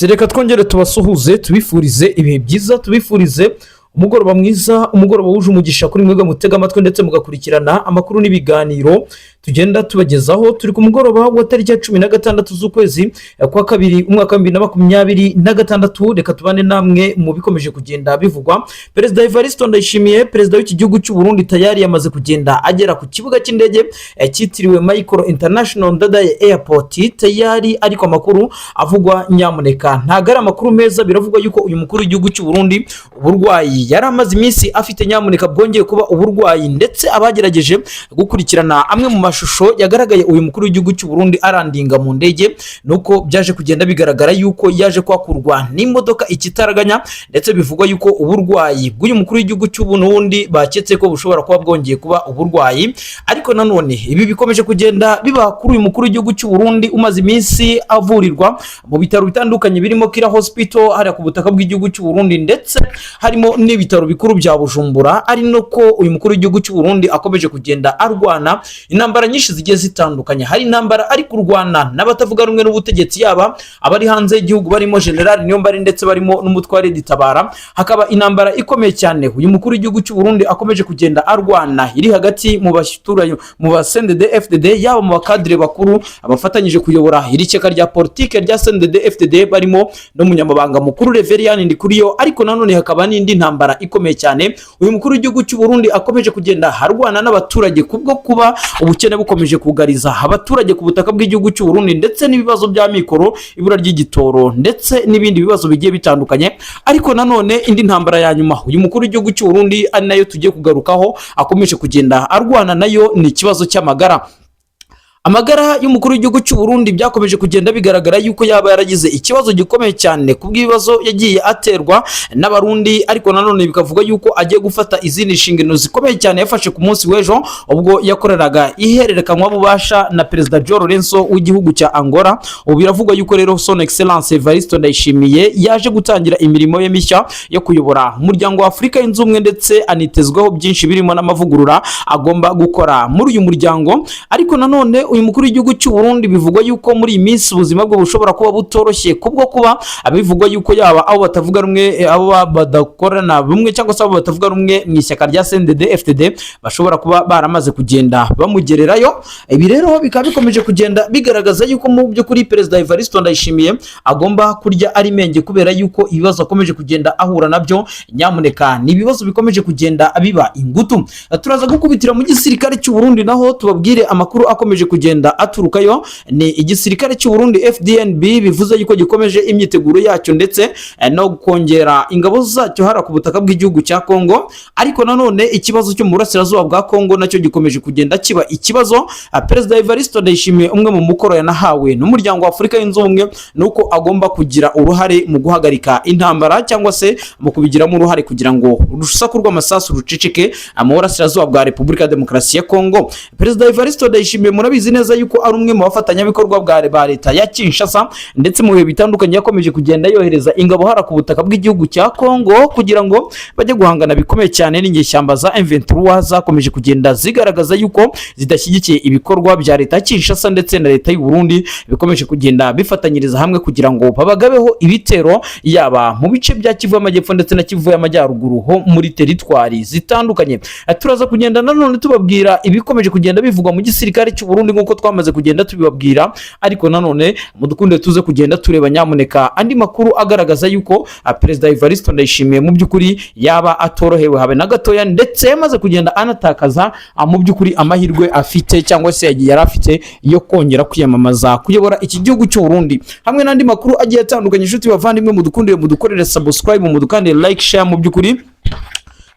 Reka twongere tubasuhuze tubifurize ibihe byiza tubifurize umugoroba mwiza umugoroba wuje umugisha kuri mwebwe mutega amatwi ndetse mugakurikirana amakuru n'ibiganiro tugenda tubagezaho turi ku mugoroba wa tariki ya 16 z'ukwezi kwa kabiri umwaka wa 2026. Reka tubane namwe mu bikomeje kugenda bivugwa. Perezida Evariste Ndayishimiye perezida w'iki gihugu cy'u Burundi tayari yamaze kugenda agera ku kibuga cy'indege cyitiriwe Michael International Ndadaye Airport tayari, ariko amakuru avugwa nyamuneka ntagara amakuru meza. Biravugwa yuko uyu mukuru w'igihugu cy'u Burundi uburwayi yari amaze iminsi afite nyamuneka bwongeye kuba uburwayi, ndetse abagerageje gukurikirana amwe mu mashusho yagaragaye uyu mukuru w'igihugu cy'u Burundi arandinga mu ndege nuko byaje kugenda bigaragara yuko yaje kwakurwa n'imodoka ikitaraganya, ndetse bivugwa yuko uburwayi bw'uyu mukuru w'igihugu cy'u Burundi baketse ko bushobora kuba bwongeye kuba uburwayi. Ariko nanone ibi bikomeje kugenda biba kuri uyu mukuru w'igihugu cy'u Burundi umaze iminsi avurirwa mu bitaro bitandukanye birimo Kira Hospital hari ku butaka bw'igihugu cy'u Burundi, ndetse harimo n'ibitaro bikuru bya Bujumbura. Ari noko uyu mukuru w'igihugu cy'u Burundi akomeje kugenda arwana intambara nyinshi zigiye zitandukanye. Hari intambara ari kurwana n'abatavuga rumwe n'ubutegetsi, yaba abari hanze y'igihugu barimo General Niyombare ndetse barimo n'umutware Ditabara. Hakaba intambara ikomeye cyane uyu mukuru w'igihugu cy'u Burundi akomeje kugenda arwana iri hagati mu bashyiturayo mu CNDD FDD, yaba mu bakadire bakuru abafatanyije kuyobora iri cyeka rya politike rya CNDD FDD barimo n'umunyamabanga mukuru Reverien Ndikuriyo. Ariko nanone hakaba n'indi ntambara ikomeye cyane uyu mukuru w'igihugu cy'u Burundi akomeje kugenda harwana n'abaturage kubwo kuba ubukene bukomeje kugariza abaturage ku butaka bw'igihugu cy'u Burundi, ndetse n'ibibazo bya mikoro, ibura ry'igitoro ndetse n'ibindi bibazo bigiye bitandukanye. Ariko nanone indi ntambara ya nyuma uyu mukuru w'igihugu cy'u Burundi ari nayo tugiye kugarukaho akomeje kugenda arwana nayo ni ikibazo cy'amagara. Amagara y'umukuru w'igihugu cy'u Burundi byakomeje kugenda bigaragara yuko yaba yaragize ikibazo gikomeye cyane kubw'ibibazo yagiye aterwa n'abarundi. Ariko nanone bikavuga yuko agiye gufata izindi nshingano zikomeye cyane yafashe ku munsi w'ejo ubwo yakoreraga ihererekanwa bubasha na perezida João Lourenço w'igihugu cya Angola. Ubu biravugwa yuko rero Son Excellence Evariste Ndayishimiye yaje gutangira imirimo ye mishya yo kuyobora umuryango wa Afurika y'Unze Ubumwe, ndetse anitezweho byinshi birimo n'amavugurura agomba gukora muri uyu muryango. Ariko nanone uyu mukuru w'igihugu cy'u Burundi bivugwa yuko muri iyi minsi ubuzima bwe bushobora kuba butoroshye kubwo kuba abivugwa yuko yaba abo batavuga rumwe, abo badakorana bumwe cyangwa se abo batavuga rumwe mu ishyaka rya CNDD FDD bashobora kuba baramaze kugenda bamugererayo. Ibi rero bikaba bikomeje kugenda bigaragaza yuko mu by'ukuri perezida Evariste Ndayishimiye agomba kurya ari menge, kubera yuko ibibazo akomeje kugenda ahura nabyo nyamuneka ni ibibazo bikomeje kugenda biba ingutu. Turaza gukubitira mu gisirikare cy'u Burundi naho tubabwire amakuru akomeje kugenda aturukayo. Ni igisirikare cy'u Burundi FDNB bivuze yuko gikomeje imyiteguro yacyo ndetse no kongera ingabo zacyo hara ku butaka bw'igihugu cya Kongo. Ariko nanone ikibazo cyo mu burasirazuba bwa Kongo nacyo gikomeje kugenda kiba ikibazo. Perezida Evariste Ndayishimiye umwe mu mukoro yanahawe n'umuryango wa Afurika y'Unze Ubumwe nuko agomba kugira uruhare mu guhagarika intambara cyangwa se mu kubigiramo uruhare kugira ngo urusaku rw'amasasu rucicike mu burasirazuba bwa Repubulika ya Demokarasi ya Kongo. Perezida Evariste Ndayishimiye murabizi neza yuko ari umwe mu bafatanyabikorwa bwa leta ya Kinshasa, ndetse mu bihe bitandukanye yakomeje kugenda yohereza ingabo hara ku butaka bw'igihugu cya Kongo kugira ngo bajye guhangana bikomeye cyane n'inyeshyamba za M23 zakomeje kugenda zigaragaza yuko zidashyigikiye ibikorwa bya leta ya Kinshasa ndetse na leta y'u Burundi bikomeje kugenda bifatanyiriza hamwe kugira ngo babagabeho ibitero yaba mu bice bya Kivu y'Amajyepfo ndetse na Kivu y'Amajyaruguru ho muri teritwari zitandukanye. Turaza kugenda nanone tubabwira ibikomeje kugenda bivugwa mu gisirikare cy'u Burundi nkuko twamaze kugenda tubibabwira. Ariko nanone mudukunde tuze kugenda tureba nyamuneka andi makuru agaragaza yuko perezida Evariste Ndayishimiye mu by'ukuri yaba atorohewe habe na gatoya, ndetse yamaze kugenda anatakaza mu by'ukuri amahirwe afite cyangwa se yagiye yarafite yo kongera kwiyamamaza kuyobora iki gihugu cy'u Burundi. Hamwe n'andi makuru agiye atandukanye inshuti bavandimwe mudukundire mudukorere subscribe mudukandire like share mu by'ukuri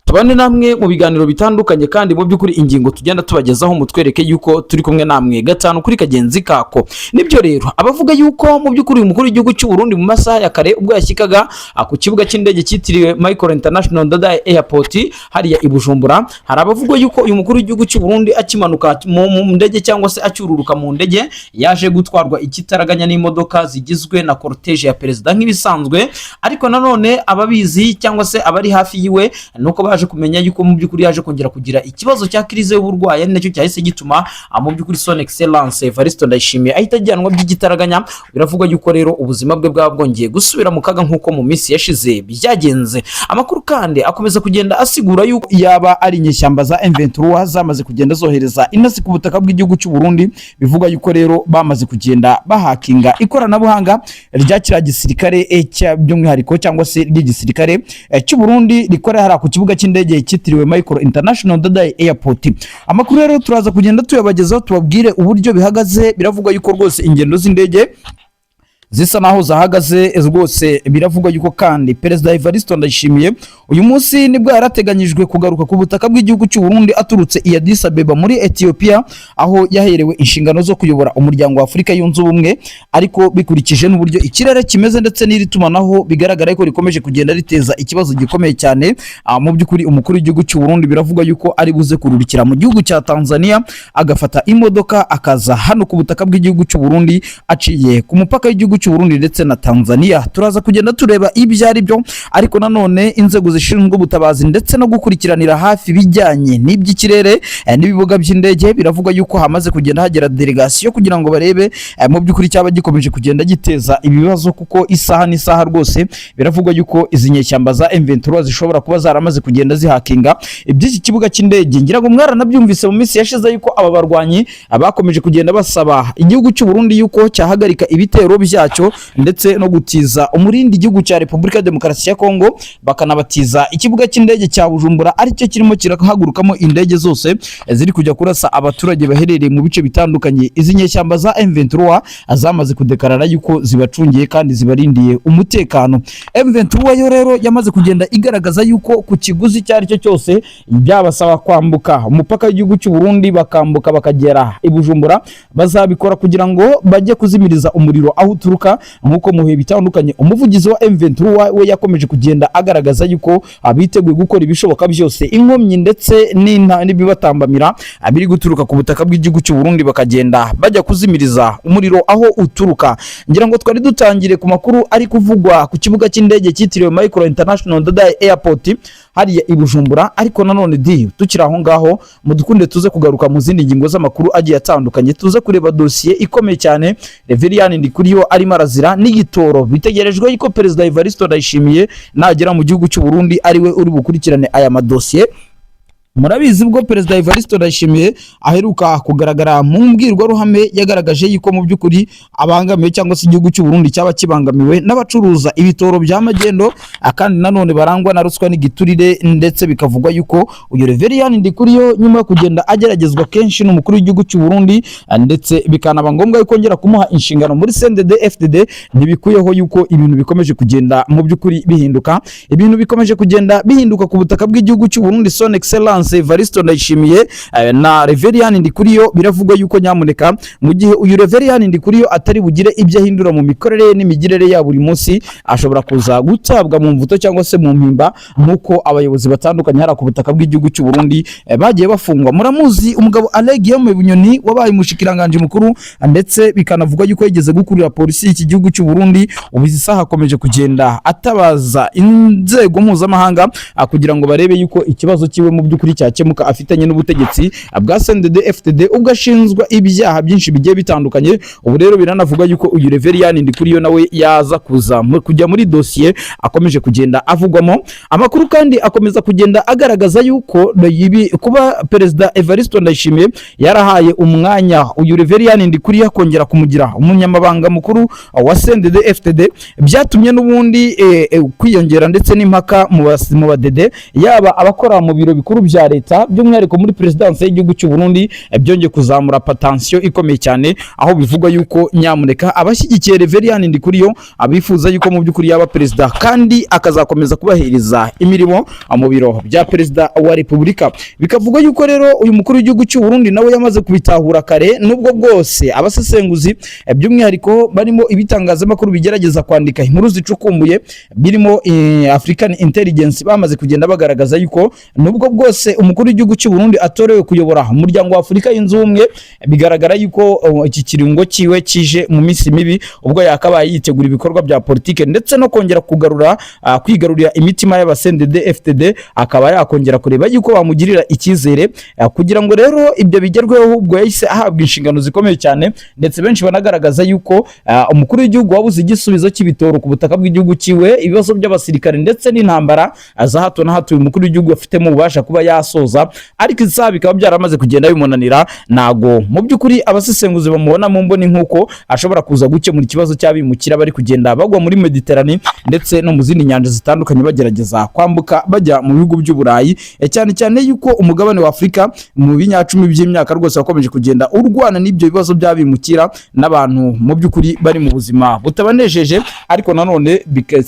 tubane namwe mu biganiro bitandukanye, kandi mu by'ukuri ingingo tugenda tubagezaho mutwereke yuko turi kumwe namwe gatanu kuri kagenzi kako. Nibyo rero abavuga yuko mu by'ukuri umukuru w'igihugu cy'u Burundi mu masaha ya kare ubwo yashyikaga ku kibuga cy'indege cyitiriwe Michael International Ndadaye Airport hariya i Bujumbura, hari abavuga yuko uyu mukuru w'igihugu cy'u Burundi akimanuka mu ndege cyangwa se acyururuka mu ndege yaje gutwarwa ikitaraganya n'imodoka zigizwe na cortege ya perezida nk'ibisanzwe. Ariko nanone ababizi cyangwa se abari hafi yiwe nuko baje twaje kumenya yuko mu by'ukuri yaje kongera kugira ikibazo cya crise y'uburwayi, ari nacyo cyahise gituma mu by'ukuri Son Excellence Evariste Ndayishimiye ahita ajyanwa by'igitaraganya. Biravugwa yuko rero ubuzima bwe bwabwongeye gusubira mu kaga nk'uko mu minsi yashize byagenze. Amakuru kandi akomeza kugenda asigura yuko yaba ari inyeshyamba za M23 zamaze kugenda zohereza intasi ku butaka bw'igihugu cy'u Burundi. Bivuga yuko rero bamaze kugenda bahakinga ikoranabuhanga rya kira gisirikare by'umwihariko cyangwa se ry'igisirikare cy'u Burundi rikorera hari ku kibuga cy'indege cyitiriwe Michael International Dadaye Airport. Amakuru rero turaza kugenda tuyabagezaho tubabwire uburyo bihagaze. Biravugwa yuko rwose ingendo z'indege zisa naho zahagaze rwose. Biravugwa yuko kandi Perezida Evariste Ndayishimiye uyu munsi nibwo yarateganyijwe kugaruka ku butaka bw'igihugu cy'u Burundi aturutse i Addis Abeba muri Ethiopia, aho yaherewe inshingano zo kuyobora umuryango wa Afurika yunze ubumwe. Ariko bikurikije n'uburyo ikirere kimeze ndetse n'iritumanaho bigaragara ko rikomeje kugenda riteza ikibazo gikomeye cyane, mu by'ukuri umukuru w'igihugu cy'u Burundi biravugwa yuko ari buze kururikira mu gihugu cya Tanzania, agafata imodoka akaza hano ku butaka bw'igihugu cy'u Burundi aciye ku mupaka w'igihugu cy'u Burundi ndetse na Tanzania. Turaza kugenda tureba ibyo ari byo, ariko nanone inzego zishinzwe ubutabazi ndetse no gukurikiranira hafi bijyanye n'iby'ikirere n'ibibuga by'indege biravuga yuko hamaze kugenda hagera delegation kugira ngo barebe mu by'ukuri cyaba gikomeje kugenda giteza ibibazo, kuko isaha n'isaha rwose biravugwa yuko izi nyeshyamba za M23 zishobora kuba zaramaze kugenda zihakinga iby'iki kibuga cy'indege. Ngira ngo mwaranabyumvise mu minsi yashize yuko aba barwanyi abakomeje kugenda basaba igihugu cy'u Burundi yuko cyahagarika ibitero byacyo ndetse no gutiza umurindi igihugu cya Repubulika ya Demokarasi ya Kongo, bakanabatiza ikibuga cy'indege cya Bujumbura aricyo kirimo kirahagurukamo indege zose ziri kujya kurasa abaturage baherereye mu bice bitandukanye. Izi nyeshyamba za M23 azamaze kudekarara yuko zibacungiye kandi zibarindiye umutekano. M23 yo rero yamaze kugenda igaragaza yuko ku kiguzi cyari cyo cyose byabasaba kwambuka umupaka w'igihugu cy'u Burundi bakambuka bakagera i Bujumbura, bazabikora kugira ngo bajye kuzimiriza umuriro aho uturuka. Nkuko muhe bitandukanye umuvugizi wa M23 we yakomeje kugenda agaragaza yuko abiteguye gukora ibishoboka byose inkomyi ndetse n'ibibatambamira abiri guturuka ku butaka bw'igihugu cy'u Burundi bakagenda bajya kuzimiriza umuriro aho uturuka. Ngira ngo twari dutangire ku makuru ari kuvugwa ku kibuga cy'indege cyitiriwe Michael International Dadaye Airport hariya i Bujumbura, ariko nanone tukiri aho ngaho mudukunde tuze kugaruka mu zindi ngingo z'amakuru agiye atandukanye. Tuze kureba dossier ikomeye cyane Reverien Ndikuriyo arimo arazira n'igitoro. Bitegerejwe yuko Perezida Evariste Ndayishimiye nagera mu gihugu cy'u Burundi ariwe uri bukurikirane aya madosiye. Murabizi ubwo Perezida Evariste Ndayishimiye aheruka kugaragara mu mbwirwaruhame yagaragaje yuko mu by'ukuri abangamiwe cyangwa se igihugu cy'u Burundi cyaba kibangamiwe n'abacuruza ibitoro bya magendo, kandi nanone barangwa na ruswa n'igiturire, ndetse bikavugwa yuko uyu Reverien Ndikuriyo nyuma yo kugenda ageragezwa kenshi n'umukuru w'igihugu cy'u Burundi ndetse bikanaba ngombwa yuko kongera kumuha inshingano muri CNDD-FDD, ntibikuyeho yuko ibintu bikomeje kugenda mu by'ukuri bihinduka. Ibintu bikomeje kugenda bihinduka ku butaka bw'igihugu cy'u Burundi. Son Excellence Evariste Ndayishimiye na Reverien Ndikuriyo biravugwa yuko nyamuneka mu gihe uyu Reverien Ndikuriyo atari bugire ibyo ahindura mu mikorere n'imigirire ya buri munsi, ashobora kuza gutabwa mu mvuto cyangwa se mu mpimba nkuko abayobozi batandukanye hari ku butaka bw'igihugu cy'u Burundi bagiye bafungwa. Muramuzi umugabo Alain Guillaume Bunyoni wabaye umushikiranganje mukuru ndetse bikanavuga yuko yigeze gukurira polisi y'iki gihugu cy'u Burundi. Ubu isaha akomeje kugenda atabaza inzego mpuzamahanga kugira ngo barebe yuko ikibazo kiwe mu by'ukuri cyakemuka afitanye n'ubutegetsi bwa CNDD-FDD ubwo ashinzwa ibyaha byinshi bigiye bitandukanye. Ubu rero biranavuga yuko uyu Reverien Ndikuriyo nawe yaza kujya muri dossier akomeje kugenda avugwamo. Amakuru kandi akomeza kugenda agaragaza yuko kuba Perezida Evariste Ndayishimiye yarahaye umwanya uyu Reverien Ndikuriyo kongera kumugira umunyamabanga mukuru wa CNDD-FDD byatumye n'ubundi kwiyongera ndetse n'impaka mu badede, yaba abakora mu biro bikuru bya leta by'umwihariko muri Presidence y'igihugu cy'u Burundi, byongeye kuzamura patansiyo ikomeye cyane, aho bivugwa yuko nyamuneka abashyigikiye Reverien Ndikuriyo abifuza yuko mu by'ukuri yaba perezida kandi akazakomeza kubahereza imirimo mu biro bya Perezida wa Repubulika. Bikavugwa yuko rero uyu mukuru w'igihugu cy'u Burundi nawe yamaze kubitahura kare, nubwo bwose abasesenguzi by'umwihariko barimo ibitangazamakuru bigerageza kwandika inkuru zicukumbuye birimo African Intelligence bamaze kugenda bagaragaza yuko nubwo bwose se umukuru w'igihugu cy'u Burundi atorewe kuyobora umuryango wa Afurika yunze ubumwe, bigaragara yuko iki kirungo kiwe kije mu minsi mibi ubwo yakabaye yitegura ibikorwa bya politike ndetse no kongera kwigarurira imitima y'abasendede FTD, akaba yakongera kureba yuko bamugirira icyizere kugira ngo rero ibyo bigerweho. Ubwo yahise ahabwa inshingano zikomeye cyane, ndetse benshi banagaragaza yuko umukuru w'igihugu wabuze igisubizo cy'ibitoro ku butaka bw'igihugu kiwe, ibibazo by'abasirikare ndetse n'intambara za hato na hato uyu mukuru w'igihugu afitemo ububasha kuba yasoza, ariko isaha bikaba byaramaze kugenda bimunanira. Nago mu by'ukuri abasesenguzi bamubona mu mboni nk'uko ashobora kuza gukemura ikibazo cy'abimukira bari kugenda bagwa muri Mediterane ndetse no mu zindi nyanja zitandukanye bagerageza kwambuka bajya mu bihugu by'Uburayi, cyane cyane yuko umugabane wa Afurika mu binyacumi by'imyaka rwose wakomeje kugenda urwana n'ibyo bibazo by'abimukira n'abantu mu by'ukuri bari mu buzima butabanejeje, ariko nanone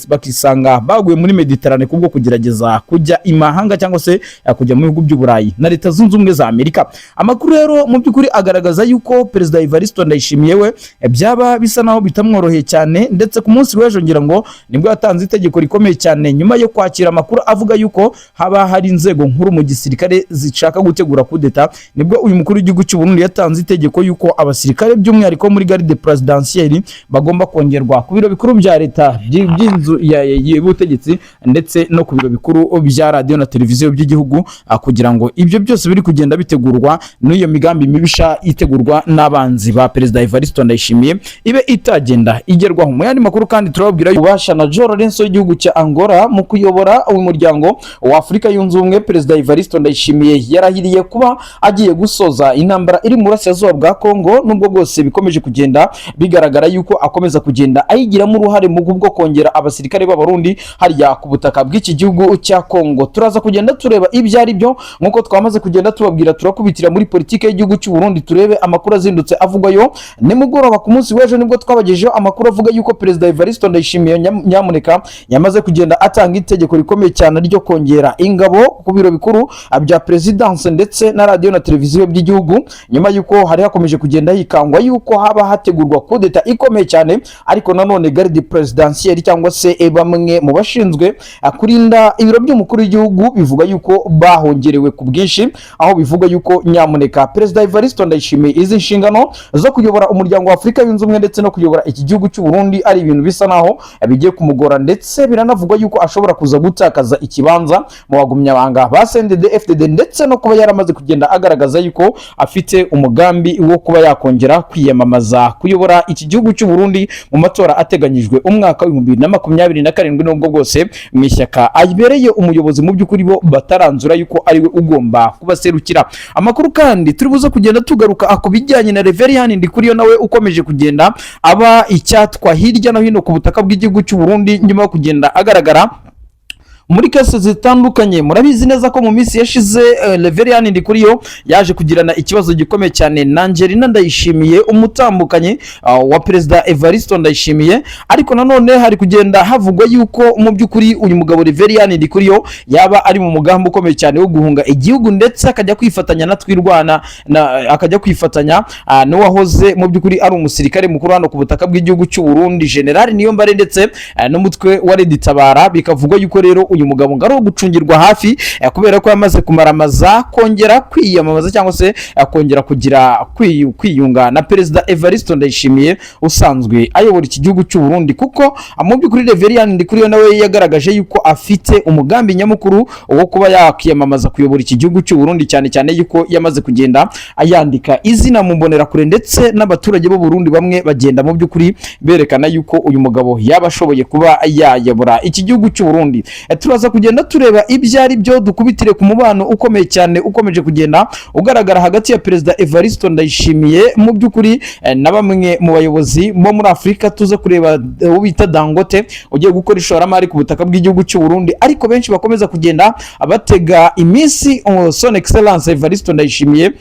bakisanga baguye muri Mediterane kubwo kugerageza kujya imahanga cyangwa se kujya mu bihugu by'Uburayi na Leta Zunze Ubumwe za Amerika. Amakuru rero mu by'ukuri agaragaza yuko Perezida Evariste Ndayishimiye we byaba bisa naho bitamworoheye cyane, ndetse ku munsi w'ejo ngira ngo nibwo yatanze itegeko rikomeye cyane nyuma yo kwakira amakuru avuga yuko haba hari inzego nkuru mu gisirikare zishaka gutegura kudeta. Nibwo uyu mukuru w'igihugu cy'u Burundi yatanze itegeko yuko abasirikare by'umwihariko muri garde presidentielle bagomba kongerwa ku biro bikuru bya leta by'inzu y'ubutegetsi ndetse no ku biro bikuru bya radio na televiziyo by'igihugu, kugira ngo ibyo byose biri kugenda bitegurwa n'iyo migambi mibisha itegurwa n'abanzi ba Perezida Evariste Ndayishimiye ibe itagenda igerwaho. Mu yandi makuru kandi turababwira ubasha na João Lourenço w'igihugu cya Angola mu kuyobora uyu muryango wa Afurika yunze ubumwe. Perezida Evariste Ndayishimiye yarahiriye kuba agiye gusoza intambara iri mu burasirazuba bwa Kongo, nubwo bwose bikomeje kugenda bigaragara yuko akomeza kugenda ayigiramo uruhare mu bwo kongera abasirikare b'Abarundi hariya ku butaka bw'iki gihugu cya Kongo. Turaza kugenda tureba ibyo ari byo nkuko twamaze kugenda tubabwira, turakubitira muri politike y'igihugu cy'u Burundi turebe amakuru azindutse avugwayo. Nimugoroba ku munsi w'ejo nibwo twabagejeho amakuru avuga yuko Perezida Evariste Ndayishimiye nyamuneka yamaze kugenda atanga itegeko rikomeye cyane ryo kongera ingabo ku biro bikuru bya Presidence ndetse na radio na televiziyo by'igihugu, nyuma yuko hari hakomeje kugenda hikangwa yuko haba hategurwa kudeta ikomeye cyane, ariko nanone garde presidentielle cyangwa se bamwe mu bashinzwe kurinda ibiro by'umukuru w'igihugu bivuga yuko bahongerewe ku bwinshi, aho bivuga yuko nyamuneka Perezida Evariste Ndayishimiye izi nshingano zo kuyobora umuryango wa Afurika yunze ubumwe ndetse no kuyobora iki gihugu cy'u Burundi ari ibintu bisa naho bigiye kumugora, ndetse biranavugwa yuko ashobora kuza gutakaza ikibanza mu bagumyabanga ba CNDD FDD, ndetse no kuba yaramaze kugenda agaragaza yuko afite umugambi wo kuba yakongera kwiyamamaza kuyobora iki gihugu cy'u Burundi mu matora ateganyijwe umwaka wa 2027, nubwo bwose mu ishyaka ayibereye umuyobozi mu by'ukuri bo bataranzura yuko ari we ugomba kubaserukira. Amakuru kandi turi buze kugenda tugaruka akubijyanye na Reverien Ndikuriyo nawe ukomeje kugenda aba icyatwa hirya no hino ku butaka bw'igihugu cy'u Burundi nyuma yo kugenda agaragara muri kese zitandukanye. Murabizi neza ko mu minsi yashize Reverien Ndikuriyo yaje kugirana ikibazo gikomeye cyane na Angelina Ndayishimiye umutambukanye wa Perezida Evariste Ndayishimiye, ariko nanone hari kugenda havugwa yuko mu by'ukuri uyu mugabo Reverien Ndikuriyo yaba ari mu mugambi ukomeye cyane wo guhunga igihugu, ndetse akajya kwifatanya na Twirwana akajya kwifatanya n'uwahoze mu by'ukuri ari umusirikare mukuru hano ku butaka bw'igihugu cy'u Burundi General Niyombare ndetse n'umutwe wa Red Tabara. Bikavugwa yuko rero uyu mugabo ngaro gucungirwa hafi kubera ko yamaze kumaramaza kongera kwiyamamaza cyangwa se kongera kugira kwiyunga na Perezida Evariste Ndayishimiye usanzwe ayobora iki gihugu cy'u Burundi, kuko mu by'ukuri Reverien Ndikuriyo nawe yagaragaje yuko afite umugambi nyamukuru wo kuba yakiyamamaza kuyobora iki gihugu cy'u Burundi, cyane cyane yuko yamaze kugenda ayandika izina mu mbonera kure, ndetse n'abaturage b'u Burundi bamwe bagenda mu by'ukuri berekana yuko uyu mugabo yabashoboye kuba yayobora iki gihugu cy'u Burundi. Turaza kugenda tureba ibyo ari byo, dukubitire ku mubano ukomeye cyane ukomeje kugenda ugaragara hagati ya Perezida Evariste Ndayishimiye mu by'ukuri na bamwe mu bayobozi bo muri Afurika. Tuze kureba ubita Dangote ugiye gukora ishoramari ku butaka bw'igihugu cy'u Burundi, ariko benshi bakomeza kugenda abatega iminsi Son Excellence Evariste Ndayishimiye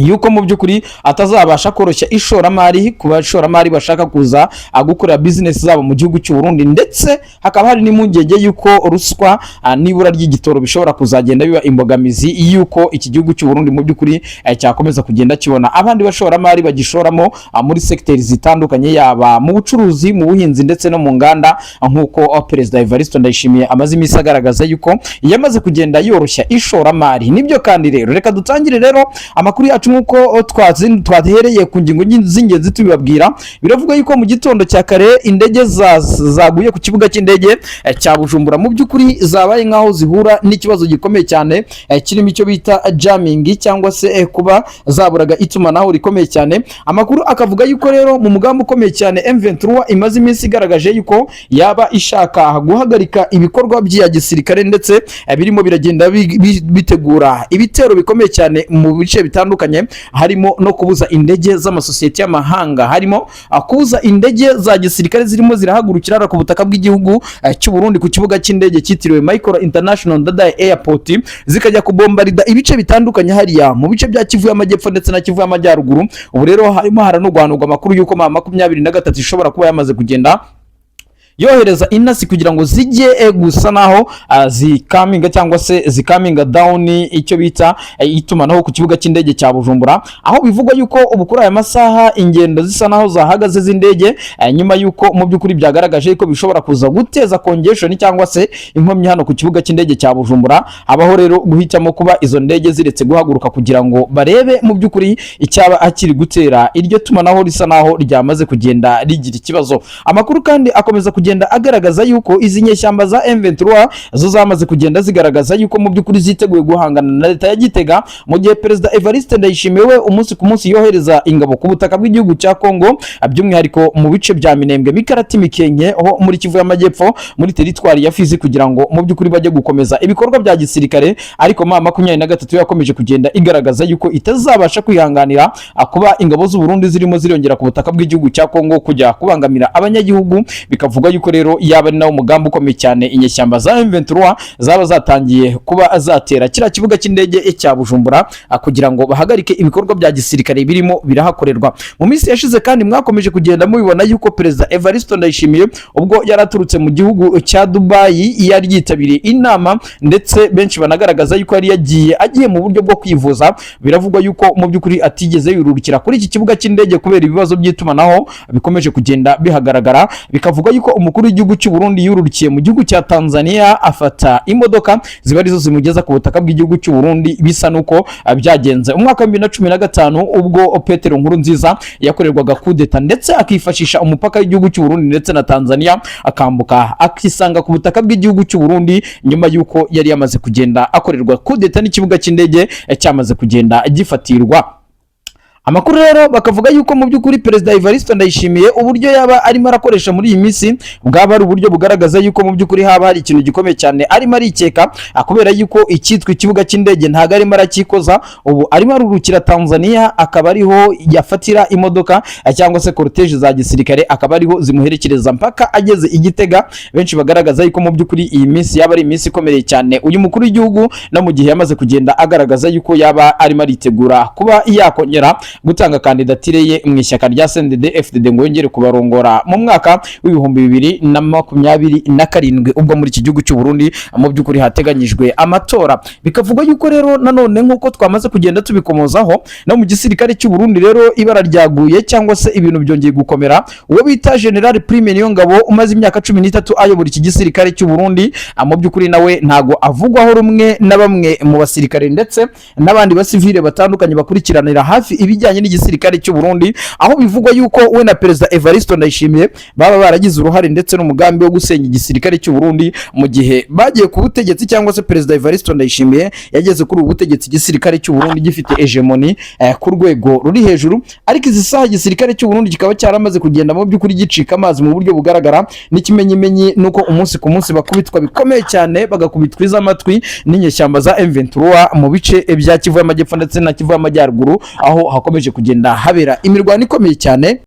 yuko mu by'ukuri atazabasha koroshya ishoramari ku bashoramari bashaka kuza gukora business zabo mu gihugu cy'u Burundi, ndetse hakaba hari n'impungenge yuko ruswa n'ibura ry'igitoro bishobora kuzagenda biba imbogamizi yuko iki gihugu cy'u Burundi mu by'ukuri cyakomeza kugenda kibona abandi bashoramari bagishoramo muri secteurs zitandukanye, yaba mu bucuruzi, mu buhinzi ndetse no mu nganda, nk'uko Perezida Evariste Ndayishimiye amaze iminsi agaragaza yuko yamaze kugenda yoroshya ishoramari. Nibyo kandi rero reka dutangire rero amakuru yacu nk'uko twahereye ku ngingo z'ingenzi tubibabwira. Biravuga yuko mu gitondo cya kare indege zaguye ku kibuga cy'indege cya Bujumbura mu by'ukuri zabaye nk'aho zihura n'ikibazo gikomeye cyane kirimo icyo bita jamming cyangwa se kuba zaburaga itumanaho rikomeye cyane. Amakuru akavuga yuko rero mu mugambi ukomeye cyane M23 imaze iminsi igaragaje yuko yaba ishaka guhagarika ibikorwa bya gisirikare ndetse birimo biragenda bitegura ibitero bikomeye cyane mu bice bitandukanye, harimo no kubuza indege z'amasosiyete y'amahanga, harimo kubuza indege za gisirikare zirimo zirahagurukira ku butaka bw'igihugu cy'u Burundi ku kibuga cy'indege cyitiriwe Michael International Ndadaye Airport, zikajya kubombarida ibice bitandukanye hariya mu bice bya Kivu y'Amajyepfo ndetse na Kivu y'Amajyaruguru. Ubu rero harimo haranurwanurwa amakuru yuko 23 ishobora kuba yamaze kugenda yohereza intasi kugira ngo zijye gusa naho zikaminga cyangwa se zikaminga down icyo bita itumanaho ku kibuga cy'indege cya Bujumbura, aho bivugwa yuko ubu kuri aya masaha ingendo zisa naho zahagaze z'indege nyuma yuko mu by'ukuri byagaragaje ko bishobora kuza guteza congestion cyangwa se inkomyi hano ku kibuga cy'indege cya Bujumbura. Abaho rero guhitamo kuba izo ndege ziretse guhaguruka kugira ngo barebe mu by'ukuri icyaba akiri gutera iryo tumanaho risa naho ryamaze kugenda rigira ikibazo. Amakuru kandi akomeza kugenda agaragaza yuko izi nyeshyamba za M23 zo zamaze kugenda zigaragaza yuko mu by'ukuri ziteguye guhangana na leta ya Gitega, mu gihe Perezida Evariste Ndayishimiye we umunsi ku munsi yohereza ingabo ku butaka bw'igihugu cya Kongo, by'umwihariko mu bice bya Minembwe, Mikarati, Mikenke ho muri Kivu y'Amajyepfo muri teritwari ya Fizi, kugira ngo mu by'ukuri bajye gukomeza ibikorwa bya gisirikare. Ariko 23 yakomeje kugenda igaragaza yuko itazabasha kwihanganira kuba ingabo z'u Burundi zirimo zirongera ku butaka bw'igihugu cya Kongo kujya kubangamira abanyagihugu. Bikavuga yuko rero yaba ari nawo mugambi ukomeye cyane inyeshyamba za M23 zaba zatangiye kuba azatera kira kibuga cy'indege cya Bujumbura kugira ngo bahagarike ibikorwa bya gisirikare birimo birahakorerwa. Mu minsi yashize kandi mwakomeje kugenda mubibona yuko Perezida Evariste Ndayishimiye ubwo yaraturutse mu gihugu cya Dubai yari yitabiriye inama, ndetse benshi banagaragaza yuko yari agiye mu buryo bwo kwivuza. Biravugwa yuko mu by'ukuri atigeze yururukira kuri iki kibuga cy'indege kubera ibibazo by'itumanaho bikomeje kugenda bihagaragara. Bikavuga yuko umukuru w'igihugu cy'u Burundi yururukiye mu gihugu cya Tanzania afata imodoka ziba arizo zimugeza ku butaka bw'igihugu cy'u Burundi, bisa nuko byagenze umwaka wa 2015 ubwo Petero Nkurunziza yakorerwaga kudeta ndetse akifashisha umupaka w'igihugu cy'u Burundi ndetse na Tanzania, akambuka akisanga ku butaka bw'igihugu cy'u Burundi nyuma yuko yari yamaze kugenda akorerwa kudeta n'ikibuga cy'indege cyamaze kugenda gifatirwa. Amakuru rero bakavuga yuko mu by'ukuri Perezida Evariste Ndayishimiye uburyo yaba arimo arakoresha muri iyi minsi bwaba ari uburyo bugaragaza yuko mu by'ukuri haba hari ikintu gikomeye cyane arimo arikeka, kubera yuko icyitwa ikibuga cy'indege ntago arimo arakikoza. Ubu arimo arurukira Tanzania, akaba ariho yafatira imodoka cyangwa se cortege za gisirikare, akaba ariho zimuherekereza mpaka ageze i Gitega. Benshi bagaragaza yuko mu by'ukuri iyi minsi yaba ari iminsi ikomeye cyane uyu mukuru w'igihugu, no mu gihe yamaze kugenda agaragaza yuko yaba arimo aritegura kuba yakongera gutanga kandidatire ye mu ishyaka rya CNDD-FDD ngo yongere kubarongora mu mwaka w'ibihumbi 2027 ubwo muri iki gihugu cy'u Burundi mu by'ukuri hateganyijwe amatora. Bikavuga yuko rero nanone nk'uko twamaze kugenda tubikomozaho no mu gisirikare cy'u Burundi rero ibara ryaguye cyangwa se ibintu byongeye gukomera. Uwo bita General Prime Niyongabo umaze imyaka 13 ayobora iki gisirikare cy'u Burundi, mu by'ukuri nawe ntago avugwaho rumwe na bamwe mu basirikare ndetse n'abandi basivile batandukanye bakurikiranira hafi ibijyanye n'igisirikare cy'u Burundi, aho bivugwa yuko we na Perezida Evariste Ndayishimiye baba baragize uruhare ndetse n'umugambi wo gusenya igisirikare cy'u Burundi mu gihe bagiye ku butegetsi, cyangwa se Perezida Evariste Ndayishimiye yageze kuri ubu butegetsi igisirikare cy'u Burundi gifite hegemony ku rwego ruri hejuru. Ariko izi saha igisirikare cy'u Burundi kikaba cyaramaze kugenda mu by'ukuri gicika amazi mu buryo bugaragara. N'ikimenyimenyi nuko umunsi ku munsi bakubitwa bikomeye cyane, bagakubitwa iz'amatwi n'inyeshyamba za M23 mu bice bya Kivu y'Amajyepfo ndetse na Kivu y'Amajyaruguru, aho hakomeje kugenda habera imirwano ikomeye cyane.